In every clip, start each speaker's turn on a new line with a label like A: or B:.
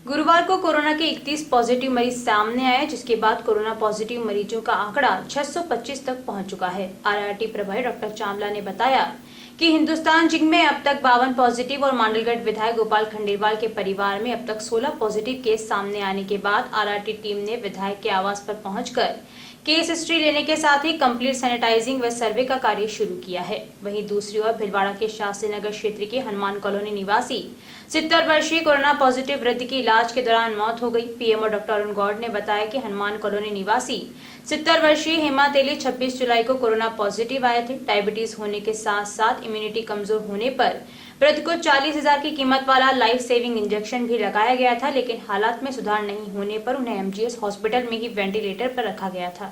A: गुरुवार को कोरोना के 31 पॉजिटिव मरीज सामने आए, जिसके बाद कोरोना पॉजिटिव मरीजों का आंकड़ा 625 तक पहुंच चुका है। आरआरटी प्रभारी डॉक्टर चावला ने बताया कि हिंदुस्तान जिंक में अब तक 52 पॉजिटिव और मांडलगढ़ विधायक गोपाल खंडेलवाल के परिवार में अब तक 16 पॉजिटिव केस सामने आने के बाद आरआरटी टीम ने विधायक के आवास पर पहुंचकर केस हिस्ट्री लेने के साथ ही कंप्लीट सैनिटाइजिंग व सर्वे का कार्य शुरू किया है। वहीं दूसरी ओर भिलवाड़ा के शास्त्री नगर क्षेत्र के हनुमान कॉलोनी निवासी 70 वर्षीय कोरोना पॉजिटिव वृद्ध की इलाज के दौरान मौत हो गई। पीएमओ डॉक्टर अरुण गौड़ ने बताया कि हनुमान कॉलोनी निवासी 70 वर्षीय हेमा तेली 26 जुलाई को कोरोना पॉजिटिव आए थे। डायबिटीज होने के साथ साथ इम्यूनिटी कमजोर होने पर वृद्ध को 40,000 की कीमत वाला लाइफ सेविंग इंजेक्शन भी लगाया गया था, लेकिन हालात में सुधार नहीं होने पर उन्हें एमजीएस हॉस्पिटल में ही वेंटिलेटर पर रखा गया था,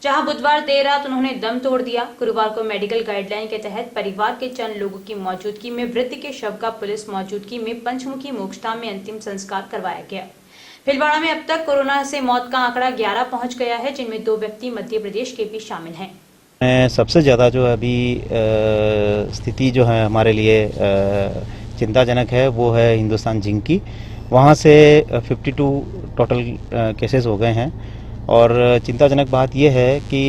A: जहां बुधवार देर रात उन्होंने दम तोड़ दिया। गुरुवार को मेडिकल गाइडलाइन के तहत परिवार के चंद लोगों की मौजूदगी में वृद्ध के शव का पुलिस मौजूदगी में पंचमुखी मोक्षधाम में अंतिम संस्कार करवाया गया। भिलवाड़ा में अब तक कोरोना से मौत का आंकड़ा 11 पहुंच गया है, जिनमें 2 व्यक्ति मध्य प्रदेश के भी शामिल हैं।
B: सबसे ज़्यादा जो अभी स्थिति जो है हमारे लिए चिंताजनक है वो है हिंदुस्तान जिंक की। वहाँ से 52 टोटल केसेस हो गए हैं और चिंताजनक बात यह है कि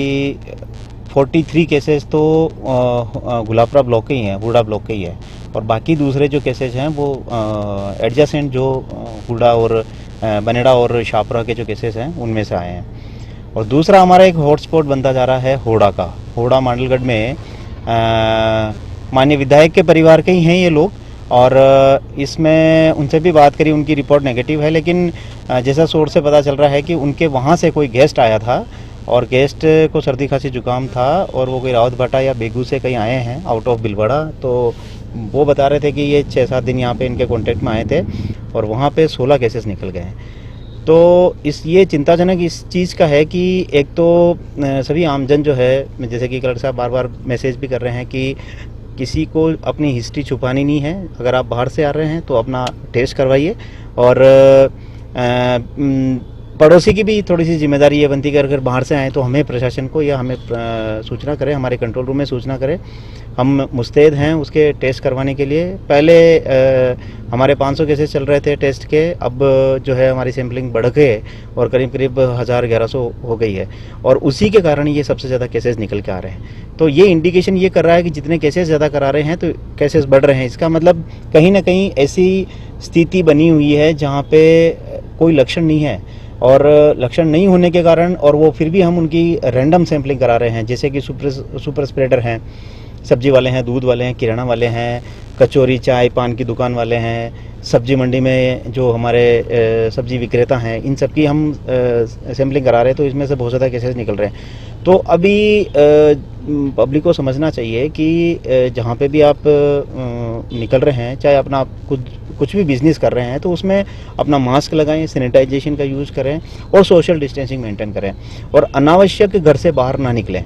B: 43 केसेस तो गुलाबपुरा ब्लॉक के ही हैं, हुडा ब्लॉक के ही है, और बाकी दूसरे जो केसेस हैं वो एडजेसेंट जो हुडा और बनेड़ा और शाहपुरा के जो केसेस हैं उनमें से आए हैं। और दूसरा हमारा एक हॉटस्पॉट बनता जा रहा है होड़ा का। होड़ा मांडलगढ़ में माननीय विधायक के परिवार के ही हैं ये लोग, और इसमें उनसे भी बात करी, उनकी रिपोर्ट नेगेटिव है, लेकिन जैसा सोर्स से पता चल रहा है कि उनके वहाँ से कोई गेस्ट आया था और गेस्ट को सर्दी खांसी जुकाम था और वो कोई रावत भाटा या बेगू से कहीं आए हैं आउट ऑफ भिलवाड़ा। तो वो बता रहे थे कि ये 6-7 दिन यहाँ पे इनके कॉन्टेक्ट में आए थे और वहाँ पे 16 केसेस निकल गए हैं। तो ये चिंताजनक इस चीज़ का है कि एक तो सभी आमजन जो है, जैसे कि कलेक्टर साहब बार बार मैसेज भी कर रहे हैं कि किसी को अपनी हिस्ट्री छुपानी नहीं है। अगर आप बाहर से आ रहे हैं तो अपना टेस्ट करवाइए, और पड़ोसी की भी थोड़ी सी जिम्मेदारी ये बनती है कि अगर बाहर से आए तो हमें प्रशासन को या हमें सूचना करें, हमारे कंट्रोल रूम में सूचना करें। हम मुस्तैद हैं उसके टेस्ट करवाने के लिए। पहले हमारे 500 केसेस चल रहे थे टेस्ट के, अब जो है हमारी सैम्पलिंग बढ़ गए और करीब 1000-1100 हो गई है, और उसी के कारण ये सबसे ज़्यादा केसेस निकल के आ रहे हैं। तो ये इंडिकेशन ये कर रहा है कि जितने केसेस ज़्यादा करा रहे हैं तो केसेस बढ़ रहे हैं। इसका मतलब कहीं ना कहीं ऐसी स्थिति बनी हुई है जहाँ पे कोई लक्षण नहीं है, और लक्षण नहीं होने के कारण और वो फिर भी हम उनकी रैंडम सैम्पलिंग करा रहे हैं। जैसे कि सुपर स्प्रेडर हैं, सब्जी वाले हैं, दूध वाले हैं, किराना वाले हैं, कचौरी चाय पान की दुकान वाले हैं, सब्जी मंडी में जो हमारे सब्जी विक्रेता हैं, इन सब की हम सैम्पलिंग करा रहे हैं। तो इसमें से बहुत ज़्यादा केसेस निकल रहे हैं। तो अभी पब्लिक को समझना चाहिए कि जहाँ पे भी आप निकल रहे हैं, चाहे अपना कुछ भी बिजनेस कर रहे हैं, तो उसमें अपना मास्क लगाएं, सैनिटाइजेशन का यूज़ करें और सोशल डिस्टेंसिंग मेंटेन करें, और अनावश्यक घर से बाहर ना निकलें।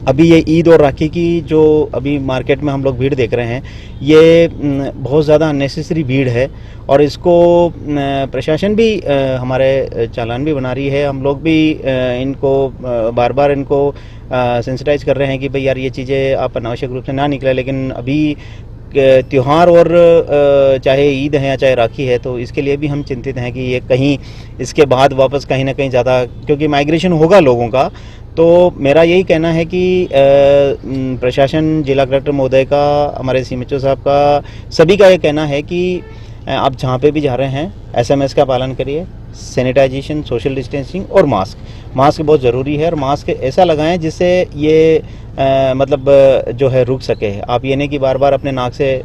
B: अभी ये ईद और राखी की जो अभी मार्केट में हम लोग भीड़ देख रहे हैं, ये बहुत ज़्यादा अननेसेसरी भीड़ है, और इसको प्रशासन भी हमारे चालान भी बना रही है। हम लोग भी इनको बार बार इनको सेंसिटाइज कर रहे हैं कि भाई यार ये चीज़ें आप अनावश्यक रूप से ना निकलें। लेकिन अभी त्यौहार और चाहे ईद है या चाहे राखी है, तो इसके लिए भी हम चिंतित हैं कि ये कहीं इसके बाद वापस कहीं ना कहीं ज़्यादा, क्योंकि माइग्रेशन होगा लोगों का। तो मेरा यही कहना है कि प्रशासन, जिला कलेक्टर महोदय का, हमारे सीएमएचओ साहब का, सभी का ये कहना है कि आप जहाँ पे भी जा रहे हैं एसएमएस का पालन करिए, सैनिटाइजेशन, सोशल डिस्टेंसिंग और मास्क बहुत ज़रूरी है। और मास्क ऐसा लगाएं जिससे ये मतलब जो है रुक सके। आप ये नहीं कि बार बार अपने नाक से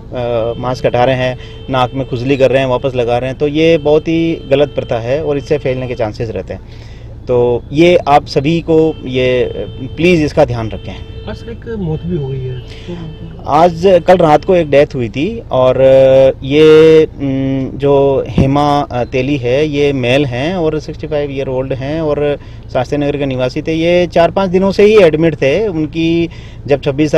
B: मास्क हटा रहे हैं, नाक में खुजली कर रहे हैं, वापस लगा रहे हैं, तो ये बहुत ही गलत प्रथा है और इससे फैलने के चांसेस रहते हैं। तो ये आप सभी को ये प्लीज़ इसका ध्यान रखें।
C: आज एक मौत भी हो गई है।
B: आज कल रात को एक डेथ हुई थी, और ये जो हेमा तेली है ये मेल हैं और 65 ईयर ओल्ड हैं और शास्त्री नगर के निवासी थे। ये 4-5 दिनों से ही एडमिट थे। उनकी जब 21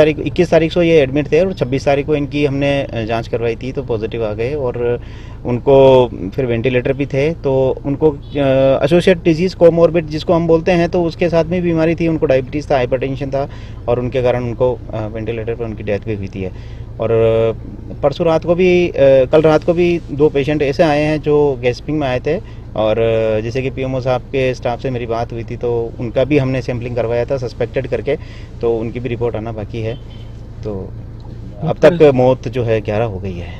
B: तारीख को ये एडमिट थे और 26 तारीख को इनकी हमने जांच करवाई थी तो पॉजिटिव आ गए, और उनको फिर वेंटिलेटर भी थे। तो उनको एसोसिएट डिजीज़ कोमॉर्बिड जिसको हम बोलते हैं, तो उसके साथ में बीमारी थी। उनको डायबिटीज़ था, हाइपरटेंशन था, और और उनके कारण उनको वेंटिलेटर पर उनकी डेथ भी हुई थी। और परसों रात को भी कल रात को भी 2 पेशेंट ऐसे आए हैं जो गैस्पिंग में आए थे, और जैसे कि पीएमओ साहब के स्टाफ से मेरी बात हुई थी तो उनका भी हमने सैम्पलिंग करवाया था सस्पेक्टेड करके, तो उनकी भी रिपोर्ट आना बाकी है। तो अब तक मौत जो है 11 हो गई है।